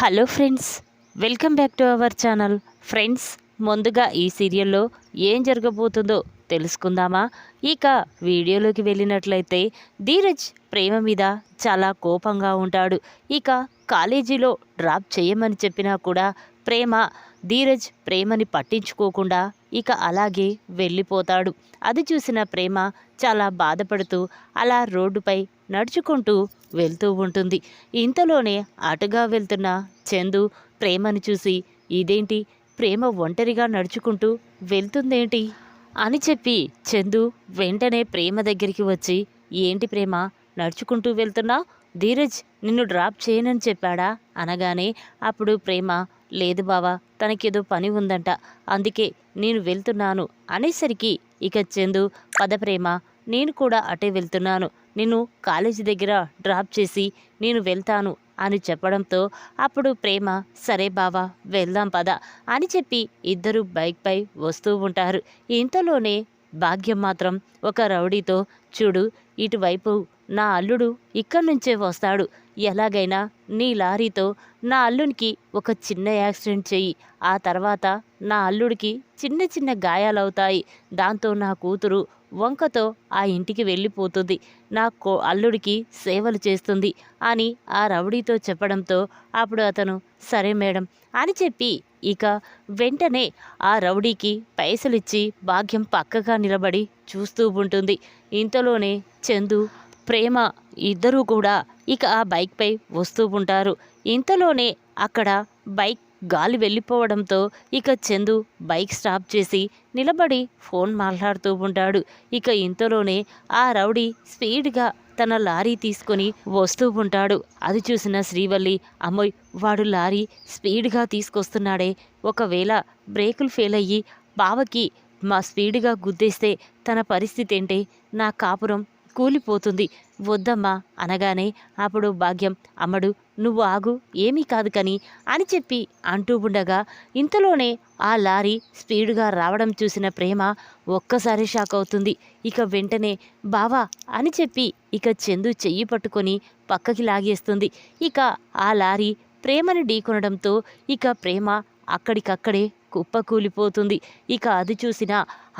Hello friends, welcome back to our channel. Friends, ముందుగా ఈ సీరియల్లో ఏం జరగబోతుందో తెలుసుకుందామా? ఇక వీడియోలోకి వెళ్ళినట్లయితే ధీరజ్ ప్రేమ మీద చాలా కోపంగా ఉంటాడు. ఇక కాలేజీలో డ్రాప్ చేయమని చెప్పినా కూడా ధీరజ్ ప్రేమని పట్టించుకోకుండా ఇక అలాగే వెళ్ళిపోతాడు. అది చూసిన ప్రేమ చాలా బాధపడుతూ అలా రోడ్డుపై నడుచుకుంటూ వెళ్తూ ఉంటుంది. ఇంతలోనే అటుగా వెళ్తున్న చందు ప్రేమని చూసి, ఇదేంటి ప్రేమ ఒంటరిగా నడుచుకుంటూ వెళ్తుందేంటి అని చెప్పి చందు వెంటనే ప్రేమ దగ్గరికి వచ్చి, ఏంటి ప్రేమ నడుచుకుంటూ వెళ్తున్నా, ధీరజ్ నిన్ను డ్రాప్ చేయనని చెప్పాడా అనగానే అప్పుడు ప్రేమ, లేదు బావా, తనకేదో పని ఉందంట, అందుకే నేను వెళ్తున్నాను అనేసరికి ఇక చందు, పద ప్రేమ, నేను కూడా అటే వెళ్తున్నాను, నిన్ను కాలేజీ దగ్గర డ్రాప్ చేసి నేను వెళ్తాను అని చెప్పడంతో అప్పుడు ప్రేమ, సరే బావా వెళ్దాం పద అని చెప్పి ఇద్దరు బైక్పై వస్తూ ఉంటారు. ఇంతలోనే భాగ్యం మాత్రం ఒక రౌడీతో, చూడు ఇటువైపు నా అల్లుడు ఇక్కడి నుంచే వస్తాడు, ఎలాగైనా నీ లారీతో నా అల్లునికి ఒక చిన్న యాక్సిడెంట్ చెయ్యి, ఆ తర్వాత నా అల్లుడికి చిన్న చిన్న గాయాలవుతాయి, దాంతో నా కూతురు వంకతో ఆ ఇంటికి వెళ్ళిపోతుంది, నా అల్లుడికి సేవలు చేస్తుంది అని ఆ రౌడీతో చెప్పడంతో అప్పుడు అతను, సరే మేడం అని చెప్పి ఇక వెంటనే ఆ రౌడీకి పైసలిచ్చి భాగ్యం పక్కగా నిలబడి చూస్తూ ఉంటుంది. ఇంతలోనే చందు ప్రేమ ఇద్దరూ కూడా ఇక ఆ బైక్పై వస్తూ ఉంటారు. ఇంతలోనే అక్కడ బైక్ గాలి వెళ్ళిపోవడంతో ఇక చందు బైక్ స్టాప్ చేసి నిలబడి ఫోన్ మాట్లాడుతూ ఉంటాడు. ఇక ఇంతలోనే ఆ రౌడీ స్పీడ్గా తన లారీ తీసుకొని వస్తూ ఉంటాడు. అది చూసిన శ్రీవల్లి, అమ్మోయ్ వాడు లారీ స్పీడ్గా తీసుకొస్తున్నాడే, ఒకవేళ బ్రేకులు ఫెయిల్ అయ్యి బావకి మా స్పీడ్గా గుద్దేస్తే తన పరిస్థితి ఏంటి, నా కాపురం కూలిపోతుంది, వద్దమ్మా అనగానే అప్పుడు భాగ్యం, అమ్మడు నువ్వు ఆగు, ఏమీ కాదు కని అని చెప్పి అంటూ ఉండగా ఇంతలోనే ఆ లారీ స్పీడ్గా రావడం చూసిన ప్రేమ ఒక్కసారి షాక్ అవుతుంది. ఇక వెంటనే బావా అని చెప్పి ఇక చందు చెయ్యి పట్టుకొని పక్కకి లాగేస్తుంది. ఇక ఆ లారీ ప్రేమని ఢీకొనడంతో ఇక ప్రేమ అక్కడికక్కడే కుప్పకూలిపోతుంది. ఇక అది చూసిన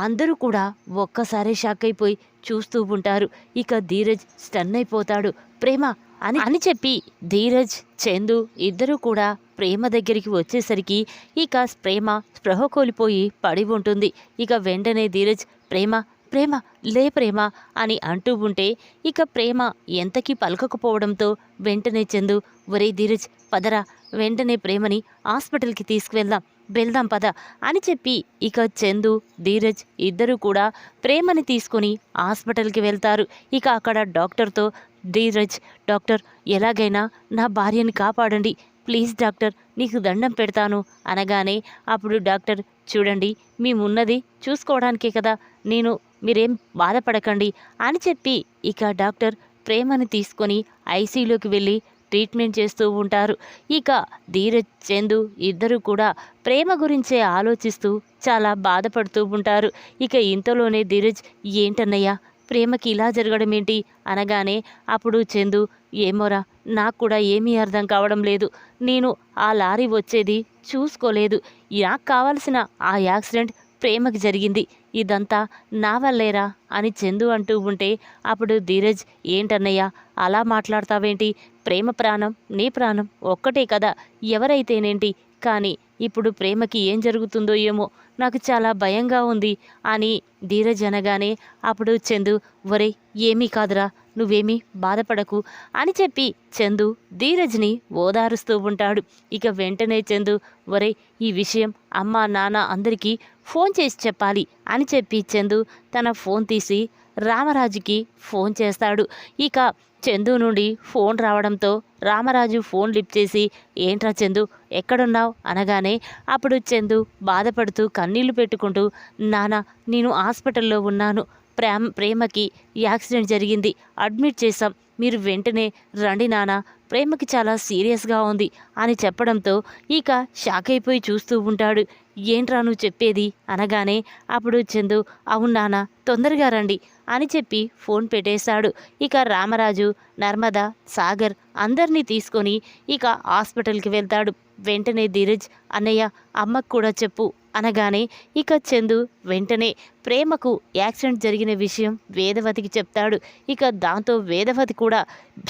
అందరూ కూడా ఒక్కసారి షాక్ అయిపోయి చూస్తూ ఉంటారు. ఇక ధీరజ్ స్టన్ అయిపోతాడు. ప్రేమ అని చెప్పి ధీరజ్ చందు ఇద్దరూ కూడా ప్రేమ దగ్గరికి వచ్చేసరికి ఇక ప్రేమ స్పృహ కోల్పోయి పడి ఉంటుంది. ఇక వెంటనే ధీరజ్, ప్రేమ ప్రేమ లే ప్రేమ అని అంటూ ఉంటే ఇక ప్రేమ ఎంతకీ పలకకపోవడంతో వెంటనే చందు, ఒరే ధీరజ్ పదరా, వెంటనే ప్రేమని హాస్పిటల్కి వెళ్దాం పద అని చెప్పి ఇక చందు ధీరజ్ ఇద్దరూ కూడా ప్రేమని తీసుకొని హాస్పిటల్కి వెళ్తారు. ఇక అక్కడ డాక్టర్తో, ధీరజ్, డాక్టర్ ఎలాగైనా నా భార్యని కాపాడండి ప్లీజ్ డాక్టర్, నీకు దండం పెడతాను అనగానే అప్పుడు డాక్టర్, చూడండి మేమున్నది చూసుకోవడానికే కదా, మీరేం బాధపడకండి అని చెప్పి ఇక డాక్టర్ ప్రేమని తీసుకొని ఐసీయూలోకి వెళ్ళి ట్రీట్మెంట్ చేస్తూ ఉంటారు. ఇక ధీరజ్ చందు ఇద్దరు కూడా ప్రేమ గురించే ఆలోచిస్తూ చాలా బాధపడుతూ ఉంటారు. ఇక ఇంతలోనే ధీరజ్, ఏంటన్నయ్యా ప్రేమకి ఇలా జరగడం ఏంటి అనగానే అప్పుడు చందు, ఏమోరా నాకు కూడా ఏమీ అర్థం కావడం లేదు, నేను ఆ లారీ వచ్చేది చూసుకోలేదు, నాకు కావాల్సిన ఆ యాక్సిడెంట్ ప్రేమకి జరిగింది, ఇదంతా నా వల్లేరా అని చందు అంటూ ఉంటే అప్పుడు ధీరజ్, ఏంటన్నయ్యా అలా మాట్లాడతావేంటి, ప్రేమ ప్రాణం నీ ప్రాణం ఒక్కటే కదా, ఎవరైతేనేంటి, కానీ ఇప్పుడు ప్రేమకి ఏం జరుగుతుందో ఏమో నాకు చాలా భయంగా ఉంది అని ధీరజ్ అనగానే అప్పుడు చందు, ఒరే ఏమీ కాదురా, నువ్వేమీ బాధపడకు అని చెప్పి చందు ధీరజ్ని ఓదారుస్తూ ఉంటాడు. ఇక వెంటనే చందు, ఒరే ఈ విషయం అమ్మ నాన్న అందరికీ ఫోన్ చేసి చెప్పాలి అని చెప్పి చందు తన ఫోన్ తీసి రామరాజుకి ఫోన్ చేస్తాడు. ఇక చందు నుండి ఫోన్ రావడంతో రామరాజు ఫోన్ లిఫ్ట్ చేసి, ఏంట్రా చందు ఎక్కడున్నావు అనగానే అప్పుడు చందు బాధపడుతూ కన్నీళ్లు పెట్టుకుంటూ, నాన్న నేను హాస్పిటల్లో ఉన్నాను, ప్రేమకి యాక్సిడెంట్ జరిగింది, అడ్మిట్ చేశాం, మీరు వెంటనే రండి నాన్న, ప్రేమకి చాలా సీరియస్గా ఉంది అని చెప్పడంతో ఇక షాక్ అయిపోయి చూస్తూ ఉంటాడు. ఏంట్రా నువ్వు చెప్పేది అనగానే అప్పుడు చందు, అవును నాన్న తొందరగా రండి అని చెప్పి ఫోన్ పెట్టేశాడు. ఇక రామరాజు, నర్మద, సాగర్ అందరినీ తీసుకొని ఇక హాస్పిటల్కి వెళ్తాడు. వెంటనే ధీరజ్, అన్నయ్య అమ్మకు కూడా చెప్పు అనగానే ఇక చందు వెంటనే ప్రేమకు యాక్సిడెంట్ జరిగిన విషయం వేదవతికి చెప్తాడు. ఇక దాంతో వేదవతి కూడా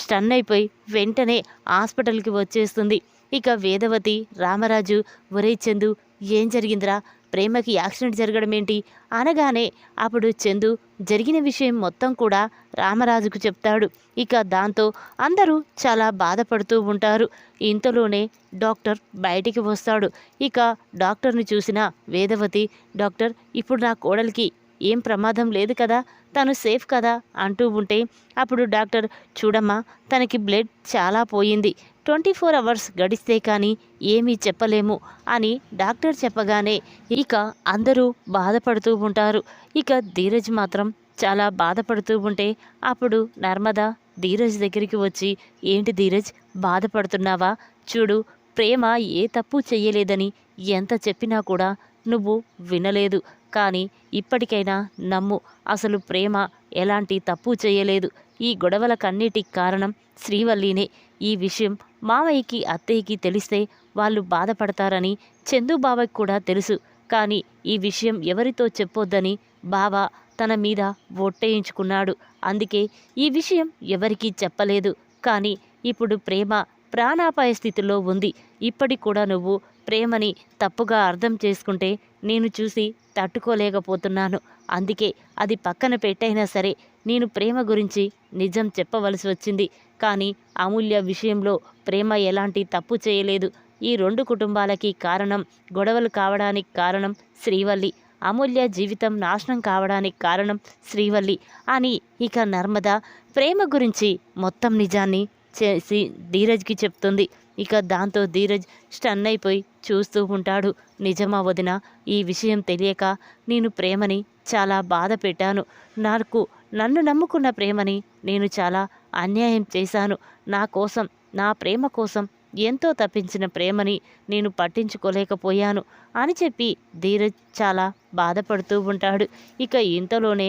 స్టన్ అయిపోయి వెంటనే హాస్పిటల్కి వచ్చేస్తుంది. ఇక వేదవతి, రామరాజు, ఒరేయ్ చందు ఏం జరిగిందిరా, ప్రేమకి యాక్సిడెంట్ జరగడం ఏంటి అనగానే అప్పుడు చందు జరిగిన విషయం మొత్తం కూడా రామరాజుకు చెప్తాడు. ఇక దాంతో అందరూ చాలా బాధపడుతూ ఉంటారు. ఇంతలోనే డాక్టర్ బయటికి వస్తాడు. ఇక డాక్టర్ని చూసిన వేదవతి, డాక్టర్ ఇప్పుడు నా కోడలికి ఏం ప్రమాదం లేదు కదా, తను సేఫ్ కదా అంటూ ఉంటే అప్పుడు డాక్టర్, చూడమ్మా తనకి బ్లడ్ చాలా పోయింది, 24 అవర్స్ గడిస్తే కానీ ఏమీ చెప్పలేము అని డాక్టర్ చెప్పగానే ఇక అందరూ బాధపడుతూ ఉంటారు. ఇక ధీరజ్ మాత్రం చాలా బాధపడుతూ ఉంటే అప్పుడు నర్మద ధీరజ్ దగ్గరికి వచ్చి, ఏంటి ధీరజ్ బాధపడుతున్నావా, చూడు ప్రేమ ఏ తప్పు చెయ్యలేదని ఎంత చెప్పినా కూడా నువ్వు వినలేదు, కానీ ఇప్పటికైనా నమ్ము, అసలు ప్రేమ ఎలాంటి తప్పు చేయలేదు, ఈ గొడవలకన్నిటికి కారణం శ్రీవల్లినే. ఈ విషయం మావయ్యకి అత్తయ్యకి తెలిస్తే వాళ్ళు బాధపడతారని చందు బావకి కూడా తెలుసు, కానీ ఈ విషయం ఎవరితో చెప్పొద్దని బావ తన మీద ఒట్టేయించుకున్నాడు. అందుకే ఈ విషయం ఎవరికీ చెప్పలేదు. కానీ ఇప్పుడు ప్రేమ ప్రాణాపాయ స్థితిలో ఉంది. ఇప్పటికి కూడా నువ్వు ప్రేమని తప్పుగా అర్థం చేసుకుంటే నేను చూసి తట్టుకోలేకపోతున్నాను. అందుకే అది పక్కన పెట్టైనా సరే నేను ప్రేమ గురించి నిజం చెప్పవలసి వచ్చింది. కానీ అమూల్య విషయంలో ప్రేమ ఎలాంటి తప్పు చేయలేదు. ఈ 2 కుటుంబాలకి కారణం, గొడవలు కావడానికి కారణం శ్రీవల్లి, అమూల్య జీవితం నాశనం కావడానికి కారణం శ్రీవల్లి అని ఇక నర్మద ప్రేమ గురించి మొత్తం నిజాన్ని చేసి ధీరజ్కి చెప్తుంది. ఇక దాంతో ధీరజ్ స్టన్ అయిపోయి చూస్తూ ఉంటాడు. నిజమా వదిన, ఈ విషయం తెలియక నేను ప్రేమని చాలా బాధ పెట్టాను. నన్ను నమ్ముకున్న ప్రేమని నేను చాలా అన్యాయం చేశాను. నా కోసం, నా ప్రేమ కోసం ఎంతో తప్పించిన ప్రేమని నేను పట్టించుకోలేకపోయాను అని చెప్పి ధీరజ్ చాలా బాధపడుతూ ఉంటాడు. ఇక ఇంతలోనే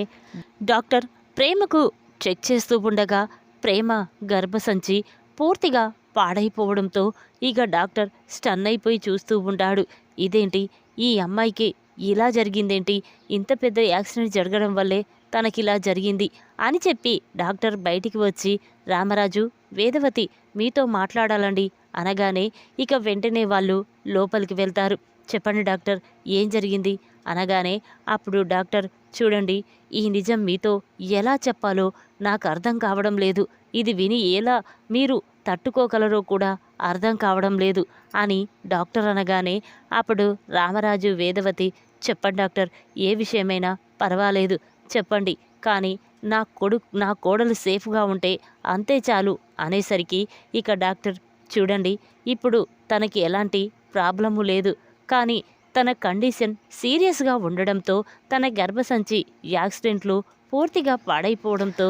డాక్టర్ ప్రేమకు చెక్ చేస్తూ ఉండగా ప్రేమ గర్భసంచి పూర్తిగా పాడైపోవడంతో ఇక డాక్టర్ స్టన్ అయిపోయి చూస్తూ ఉంటాడు. ఇదేంటి, ఈ అమ్మాయికి ఇలా జరిగిందేంటి, ఇంత పెద్ద యాక్సిడెంట్ జరగడం వల్లే తనకిలా జరిగింది అని చెప్పి డాక్టర్ బయటికి వచ్చి, రామరాజు, వేదవతి మీతో మాట్లాడాలండి అనగానే ఇక వెంటనే వాళ్ళు లోపలికి వెళ్తారు. చెప్పండి డాక్టర్, ఏం జరిగింది అనగానే అప్పుడు డాక్టర్, చూడండి ఈ నిజం మీతో ఎలా చెప్పాలో నాకు అర్థం కావడం లేదు, ఇది విని ఎలా మీరు తట్టుకోగలరో కూడా అర్థం కావడం లేదు అని డాక్టర్ అనగానే అప్పుడు రామరాజు, వేదవతి, చెప్పండి డాక్టర్, ఏ విషయమైనా పర్వాలేదు చెప్పండి, కానీ నా కోడలు సేఫ్గా ఉంటే అంతే చాలు అనేసరికి ఇక డాక్టర్, చూడండి ఇప్పుడు తనకి ఎలాంటి ప్రాబ్లము లేదు, కానీ తన కండిషన్ సీరియస్గా ఉండడంతో తన గర్భసంచి యాక్సిడెంట్లో పూర్తిగా పాడైపోవడంతో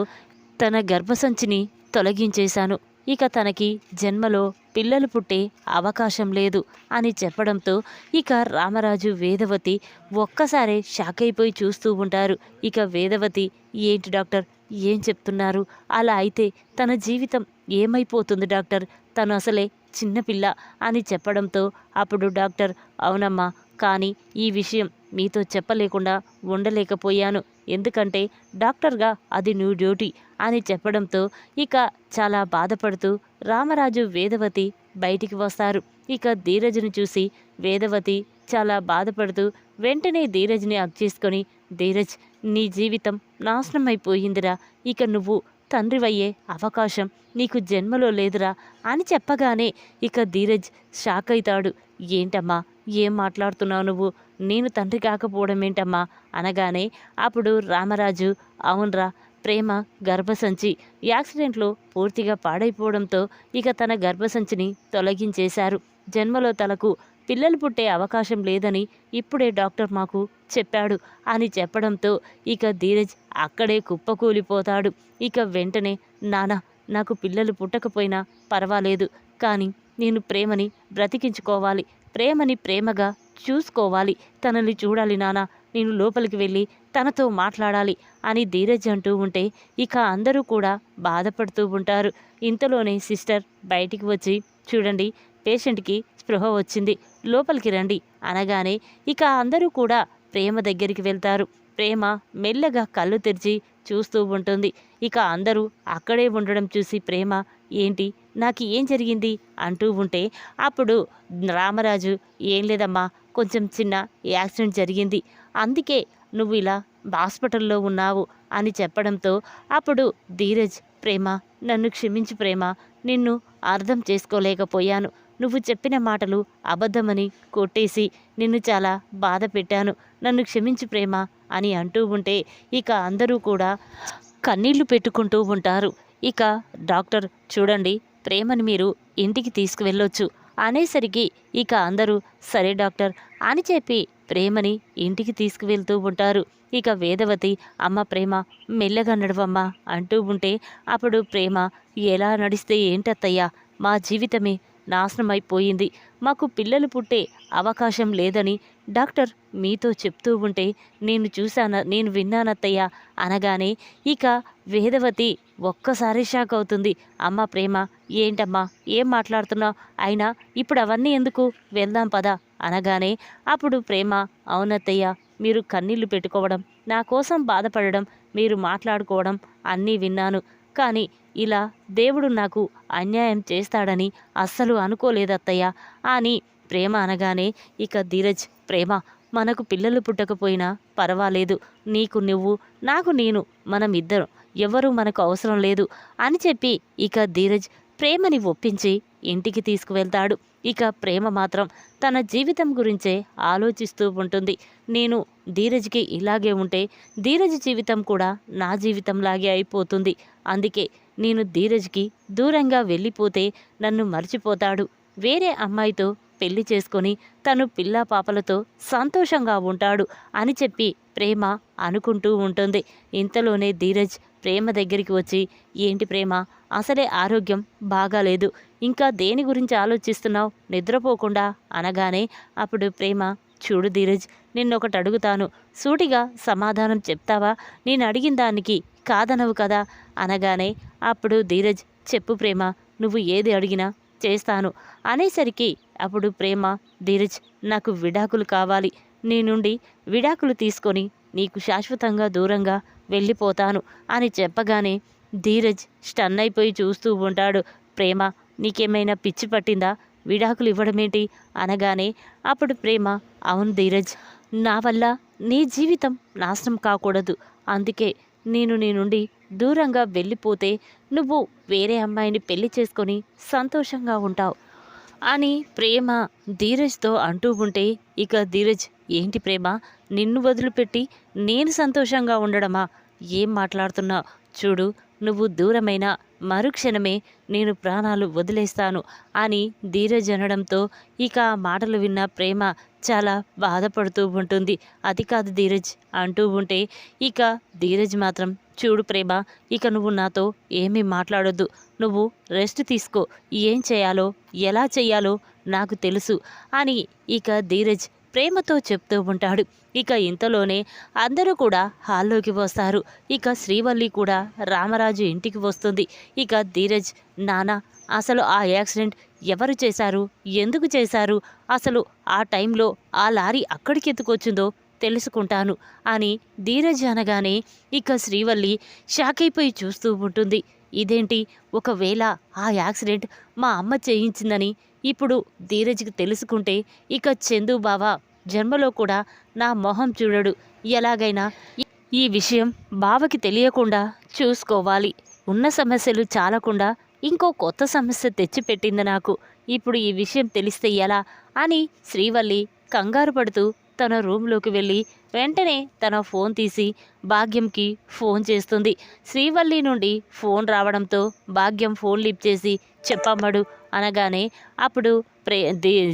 తన గర్భసంచిని తొలగించేశాను. ఇక తనకి జన్మలో పిల్లలు పుట్టే అవకాశం లేదు అని చెప్పడంతో ఇక రామరాజు, వేదవతి ఒక్కసారే షాక్ అయిపోయి చూస్తూ ఉంటారు. ఇక వేదవతి, ఏంటి డాక్టర్ ఏం చెప్తున్నారు, అలా అయితే తన జీవితం ఏమైపోతుంది డాక్టర్, తను అసలే చిన్నపిల్ల అని చెప్పడంతో అప్పుడు డాక్టర్, అవునమ్మా, కానీ ఈ విషయం మీతో చెప్పలేకుండా ఉండలేకపోయాను, ఎందుకంటే డాక్టర్గా అది నీ డ్యూటీ అని చెప్పడంతో ఇక చాలా బాధపడుతూ రామరాజు, వేదవతి బయటికి వస్తారు. ఇక ధీరజ్ని చూసి వేదవతి చాలా బాధపడుతూ వెంటనే ధీరజ్ని హగ్ చేసుకొని, ధీరజ్ నీ జీవితం నాశనం అయిపోయిందిరా, ఇక నువ్వు తండ్రివయ్యే అవకాశం నీకు జన్మలో లేదురా అని చెప్పగానే ఇక ధీరజ్ షాక్ అవుతాడు. ఏంటమ్మా ఏం మాట్లాడుతున్నావు నువ్వు, నేను తండ్రి కాకపోవడం ఏంటమ్మా అనగానే అప్పుడు రామరాజు, అవునరా, ప్రేమ గర్భసంచి యాక్సిడెంట్లో పూర్తిగా పాడైపోవడంతో ఇక తన గర్భసంచిని తొలగించేశారు. జన్మలో తనకు పిల్లలు పుట్టే అవకాశం లేదని ఇప్పుడే డాక్టర్ మాకు చెప్పాడు అని చెప్పడంతో ఇక ధీరజ్ అక్కడే కుప్పకూలిపోతాడు. ఇక వెంటనే, నాన్న నాకు పిల్లలు పుట్టకపోయినా పర్వాలేదు, కానీ నేను ప్రేమని బ్రతికించుకోవాలి, ప్రేమని ప్రేమగా చూసుకోవాలి, తనని చూడాలి నాన్న, నేను లోపలికి వెళ్ళి తనతో మాట్లాడాలి అని ధీరజ్ అంటూ ఉంటే ఇక అందరూ కూడా బాధపడుతూ ఉంటారు. ఇంతలోనే సిస్టర్ బయటికి వచ్చి, చూడండి పేషెంట్కి స్పృహ వచ్చింది, లోపలికి రండి అనగానే ఇక అందరూ కూడా ప్రేమ దగ్గరికి వెళ్తారు. ప్రేమ మెల్లగా కళ్ళు తెరిచి చూస్తూ ఉంటుంది. ఇక అందరూ అక్కడే ఉండడం చూసి ప్రేమ, ఏంటి నాకు ఏం జరిగింది అంటూ ఉంటే అప్పుడు రామరాజు, ఏం లేదమ్మా, కొంచెం చిన్న యాక్సిడెంట్ జరిగింది, అందుకే నువ్వు ఇలా హాస్పిటల్లో ఉన్నావు అని చెప్పడంతో అప్పుడు ధీరజ్, ప్రేమ నన్ను క్షమించు ప్రేమ, నిన్ను అర్థం చేసుకోలేకపోయాను, నువ్వు చెప్పిన మాటలు అబద్ధమని కొట్టేసి నిన్ను చాలా బాధ పెట్టాను, నన్ను క్షమించు ప్రేమ అని అంటూ ఉంటే ఇక అందరూ కూడా కన్నీళ్లు పెట్టుకుంటూ ఉంటారు. ఇక డాక్టర్, చూడండి ప్రేమని మీరు ఇంటికి తీసుకువెళ్ళొచ్చు అనేసరికి ఇక అందరూ సరే డాక్టర్ అని చెప్పి ప్రేమని ఇంటికి తీసుకువెళ్తూ ఉంటారు. ఇక వేదవతి, అమ్మ ప్రేమ మెల్లగా నడవమ్మా అంటూ ఉంటే అప్పుడు ప్రేమ, ఎలా నడిస్తే ఏంటత్తయ్యా, మా జీవితమే నాశనమైపోయింది, మాకు పిల్లలు పుట్టే అవకాశం లేదని డాక్టర్ మీతో చెప్తూ ఉంటే నేను విన్నానత్తయ్య అనగానే ఇక వేదవతి ఒక్కసారి షాక్ అవుతుంది. అమ్మ ప్రేమ, ఏంటమ్మా ఏం మాట్లాడుతున్నావు, అయినా ఇప్పుడు అవన్నీ ఎందుకు, వెళ్దాం పదా అనగానే అప్పుడు ప్రేమ, అవునత్తయ్య, మీరు కన్నీళ్లు పెట్టుకోవడం, నా కోసం బాధపడడం, మీరు మాట్లాడుకోవడం అన్నీ విన్నాను, కానీ ఇలా దేవుడు నాకు అన్యాయం చేస్తాడని అస్సలు అనుకోలేదత్తయ్య అని ప్రేమ అనగానే ఇక ధీరజ్, ప్రేమ మనకు పిల్లలు పుట్టకపోయినా పర్వాలేదు, నీకు నువ్వు నాకు నేను, మనం ఇద్దరం, ఎవరూ మనకు అవసరం లేదు అని చెప్పి ఇక ధీరజ్ ప్రేమని ఒప్పించి ఇంటికి తీసుకువెళ్తాడు. ఇక ప్రేమ మాత్రం తన జీవితం గురించే ఆలోచిస్తూ ఉంటుంది. నేను ధీరజ్కి ఇలాగే ఉంటే ధీరజ్ జీవితం కూడా నా జీవితంలాగే అయిపోతుంది, అందుకే నేను ధీరజ్కి దూరంగా వెళ్ళిపోతే నన్ను మర్చిపోతాడు, వేరే అమ్మాయితో పెళ్లి చేసుకొని తను పిల్లా పాపలతో సంతోషంగా ఉంటాడు అని చెప్పి ప్రేమ అనుకుంటూ ఉంటుంది. ఇంతలోనే ధీరజ్ ప్రేమ దగ్గరికి వచ్చి, ఏంటి ప్రేమ, అసలే ఆరోగ్యం బాగాలేదు, ఇంకా దేని గురించి ఆలోచిస్తున్నావు నిద్రపోకుండా అనగానే అప్పుడు ప్రేమ, చూడు ధీరజ్, నిన్నొకటి అడుగుతాను, సూటిగా సమాధానం చెప్తావా, నేను అడిగిన దానికి కాదనవు కదా అనగానే అప్పుడు ధీరజ్, చెప్పు ప్రేమ, నువ్వు ఏది అడిగినా చేస్తాను అనేసరికి అప్పుడు ప్రేమ, ధీరజ్ నాకు విడాకులు కావాలి, నీ నుండి విడాకులు తీసుకొని నీకు శాశ్వతంగా దూరంగా వెళ్ళిపోతాను అని చెప్పగానే ధీరజ్ స్టన్ అయిపోయి చూస్తూ ఉంటాడు. ప్రేమ, నీకేమైనా పిచ్చి పట్టిందా, విడాకులు ఇవ్వడమేంటి అనగానే అప్పుడు ప్రేమ, అవును ధీరజ్, నా వల్ల నీ జీవితం నాశనం కాకూడదు, అందుకే నేను నీ నుండి దూరంగా వెళ్ళిపోతే నువ్వు వేరే అమ్మాయిని పెళ్లి చేసుకొని సంతోషంగా ఉంటావు అని ప్రేమ ధీరజ్తో అంటూ ఉంటే ఇక ధీరజ్, ఏంటి ప్రేమ, నిన్ను వదిలిపెట్టి నేను సంతోషంగా ఉండడమా, ఏం మాట్లాడుతున్నా, చూడు నువ్వు దూరమైన మరుక్షణమే నేను ప్రాణాలు వదిలేస్తాను అని ధీరజ్ అనడంతో ఇక ఆ మాటలు విన్న ప్రేమ చాలా బాధపడుతూ ఉంటుంది. అది కాదు ధీరజ్ అంటూ ఉంటే ఇక ధీరజ్ మాత్రం, చూడు ప్రేమ, ఇక నువ్వు నాతో ఏమీ మాట్లాడొద్దు, నువ్వు రెస్ట్ తీసుకో, ఏం చేయాలో ఎలా చేయాలో నాకు తెలుసు అని ఇక ధీరజ్ ప్రేమతో చెప్తూ ఉంటాడు. ఇక ఇంతలోనే అందరూ కూడా హాల్లోకి వస్తారు. ఇక శ్రీవల్లి కూడా రామరాజు ఇంటికి వస్తుంది. ఇక ధీరజ్, నానా అసలు ఆ యాక్సిడెంట్ ఎవరు చేశారు, ఎందుకు చేశారు, అసలు ఆ టైంలో ఆ లారీ అక్కడికి ఎత్తుకొచ్చిందో తెలుసుకుంటాను అని ధీరజ్ అనగానే ఇక శ్రీవల్లి షాక్ అయిపోయి చూస్తూ ఉంటుంది. ఇదేంటి, ఒకవేళ ఆ యాక్సిడెంట్ మా అమ్మ చేయించిందని ఇప్పుడు ధీరజ్కి తెలుసుకుంటే ఇక చందు బావ జన్మలో కూడా నా మొహం చూడడు, ఎలాగైనా ఈ విషయం బావకి తెలియకుండా చూసుకోవాలి, ఉన్న సమస్యలు చాలకుండా ఇంకో కొత్త సమస్య తెచ్చిపెట్టింది నాకు, ఇప్పుడు ఈ విషయం తెలిస్తే ఎలా అని శ్రీవల్లి కంగారు పడుతూ తన రూమ్లోకి వెళ్ళి వెంటనే తన ఫోన్ తీసి భాగ్యంకి ఫోన్ చేస్తుంది. శ్రీవల్లి నుండి ఫోన్ రావడంతో భాగ్యం ఫోన్ లిఫ్ట్ చేసి, చెప్పమ్మడు అనగానే అప్పుడు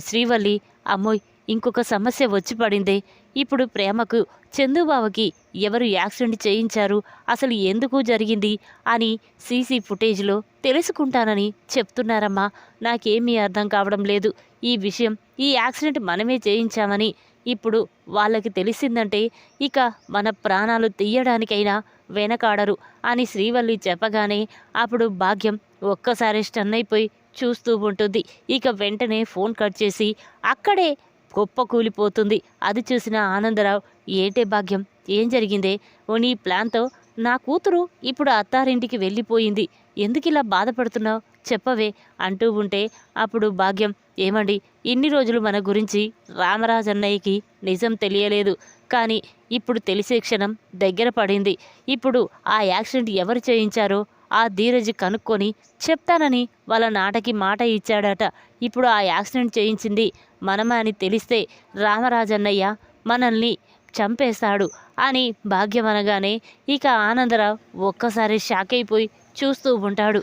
శ్రీవల్లి, అమ్మోయ్ ఇంకొక సమస్య వచ్చి పడిందే, ఇప్పుడు ప్రేమకు చందుబావకి ఎవరు యాక్సిడెంట్ చేయించారు, అసలు ఎందుకు జరిగింది అని సీసీ ఫుటేజ్లో తెలుసుకుంటానని చెప్తున్నారమ్మా, నాకేమీ అర్థం కావడం లేదు, ఈ విషయం ఈ యాక్సిడెంట్ మనమే చేయించామని ఇప్పుడు వాళ్ళకి తెలిసిందంటే ఇక మన ప్రాణాలు తీయడానికైనా వెనకాడరు అని శ్రీవల్లి చెప్పగానే అప్పుడు భాగ్యం ఒక్కసారి స్టన్ అయిపోయి చూస్తూ ఉంటుంది. ఇక వెంటనే ఫోన్ కట్ చేసి అక్కడే కుప్పకూలిపోతుంది. అది చూసిన ఆనందరావు, ఏంటే భాగ్యం, ఏం జరిగిందే? ఓ నీ ప్లాన్తో నా కూతురు ఇప్పుడు అత్తారింటికి వెళ్ళిపోయింది, ఎందుకిలా బాధపడుతున్నావు చెప్పవే అంటూ ఉంటే అప్పుడు భాగ్యం, ఏమండి, ఇన్ని రోజులు మన గురించి రామరాజన్నయ్యకి నిజం తెలియలేదు, కానీ ఇప్పుడు తెలిసే క్షణం దగ్గర పడింది. ఇప్పుడు ఆ యాక్సిడెంట్ ఎవరు చేయించారో ఆ ధీరజ్ కనుక్కొని చెప్తానని వాళ్ళ నాటకి మాట ఇచ్చాడట. ఇప్పుడు ఆ యాక్సిడెంట్ చేయించింది మనమే అని తెలిస్తే రామరాజన్నయ్య మనల్ని చంపేస్తాడు అని భాగ్యం అనగానే ఇక ఆనందరావు ఒక్కసారి షాక్ అయిపోయి చూస్తూ ఉంటాడు.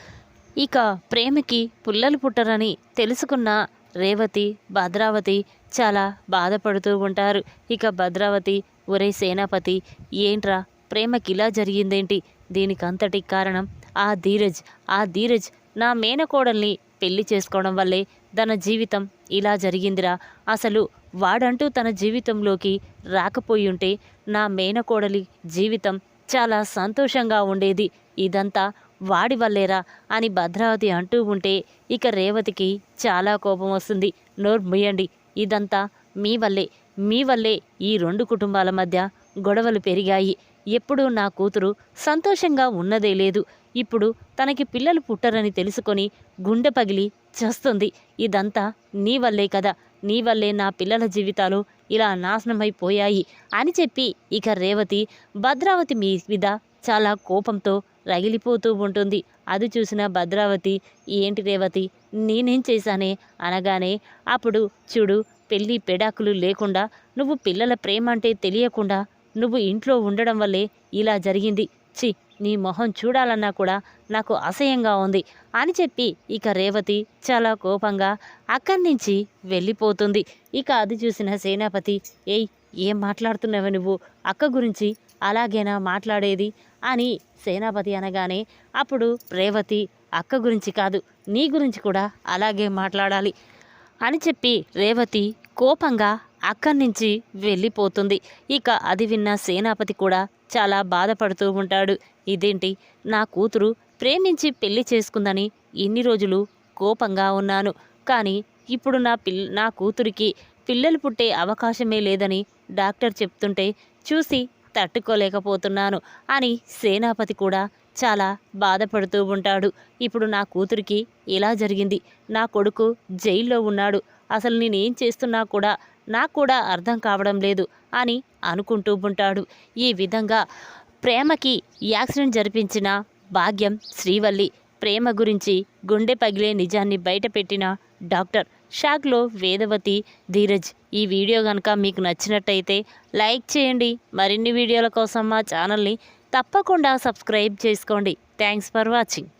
ఇక ప్రేమకి పుల్లలు పుట్టరని తెలుసుకున్న రేవతి, భద్రావతి చాలా బాధపడుతూ ఉంటారు. ఇక భద్రావతి, ఒరే సేనాపతి, ఏంట్రా ప్రేమకి ఇలా జరిగిందేంటి? దీనికంతటి కారణం ఆ ధీరజ్ నా మేనకోడల్ని పెళ్లి చేసుకోవడం వల్లే తన జీవితం ఇలా జరిగిందిరా. అసలు వాడంటూ తన జీవితంలోకి రాకపోయుంటే నా మేనకోడలి జీవితం చాలా సంతోషంగా ఉండేది. ఇదంతా వాడి వల్లేరా అని భద్రావతి అంటూ ఉంటే ఇక రేవతికి చాలా కోపం వస్తుంది. నోరు ముయ్యండి, ఇదంతా మీ వల్లే ఈ రెండు కుటుంబాల మధ్య గొడవలు పెరిగాయి. ఎప్పుడూ నా కూతురు సంతోషంగా ఉన్నదే లేదు. ఇప్పుడు తనకి పిల్లలు పుట్టరని తెలుసుకొని గుండె పగిలి చస్తుంది. ఇదంతా నీ వల్లే కదా, నీ వల్లే నా పిల్లల జీవితాలు ఇలా నాశనమైపోయాయి అని చెప్పి ఇక రేవతి భద్రావతి మీద చాలా కోపంతో రగిలిపోతూ ఉంటుంది. అది చూసిన భద్రావతి, ఏంటి రేవతి, నేనేం చేశానే అనగానే అప్పుడు చూడు, పెళ్ళి పెడాకులు లేకుండా నువ్వు పిల్లల ప్రేమ అంటే తెలియకుండా నువ్వు ఇంట్లో ఉండడం వల్లే ఇలా జరిగింది. చి, నీ మొహం చూడాలన్నా కూడా నాకు అసహ్యంగా ఉంది అని చెప్పి ఇక రేవతి చాలా కోపంగా అక్కడి నుంచి వెళ్ళిపోతుంది. ఇక అది చూసిన సేనాపతి, ఏయ్, ఏం మాట్లాడుతున్నావు నువ్వు? అక్క గురించి అలాగేనా మాట్లాడేది అని సేనాపతి అనగానే అప్పుడు రేవతి, అక్క గురించి కాదు, నీ గురించి కూడా అలాగే మాట్లాడాలి అని చెప్పి రేవతి కోపంగా అక్కడి నుంచి వెళ్ళిపోతుంది. ఇక అది విన్న సేనాపతి కూడా చాలా బాధపడుతూ ఉంటాడు. ఇదేంటి, నా కూతురు ప్రేమించి పెళ్లి చేసుకుందని ఇన్ని రోజులు కోపంగా ఉన్నాను, కానీ ఇప్పుడు నా కూతురికి పిల్లలు పుట్టే అవకాశమే లేదని డాక్టర్ చెప్తుంటే చూసి తట్టుకోలేకపోతున్నాను అని సేనాపతి కూడా చాలా బాధపడుతూ ఉంటాడు. ఇప్పుడు నా కూతురికి ఇలా జరిగింది, నా కొడుకు జైల్లో ఉన్నాడు, అసలు నేనేం చేస్తున్నా కూడా నాకు కూడా అర్థం కావడం లేదు అని అనుకుంటూ ఉంటాడు. ఈ విధంగా ప్రేమకి యాక్సిడెంట్ జరిపించిన భాగ్యం, శ్రీవల్లి, ప్రేమ గురించి గుండె పగిలే నిజాన్ని బయటపెట్టిన డాక్టర్, షాక్లో వేదవతి, ధీరజ్. ఈ వీడియో కనుక మీకు నచ్చినట్టయితే లైక్ చేయండి. మరిన్ని వీడియోల కోసం మా ఛానల్ని తప్పకుండా సబ్స్క్రైబ్ చేసుకోండి. Thanks for watching.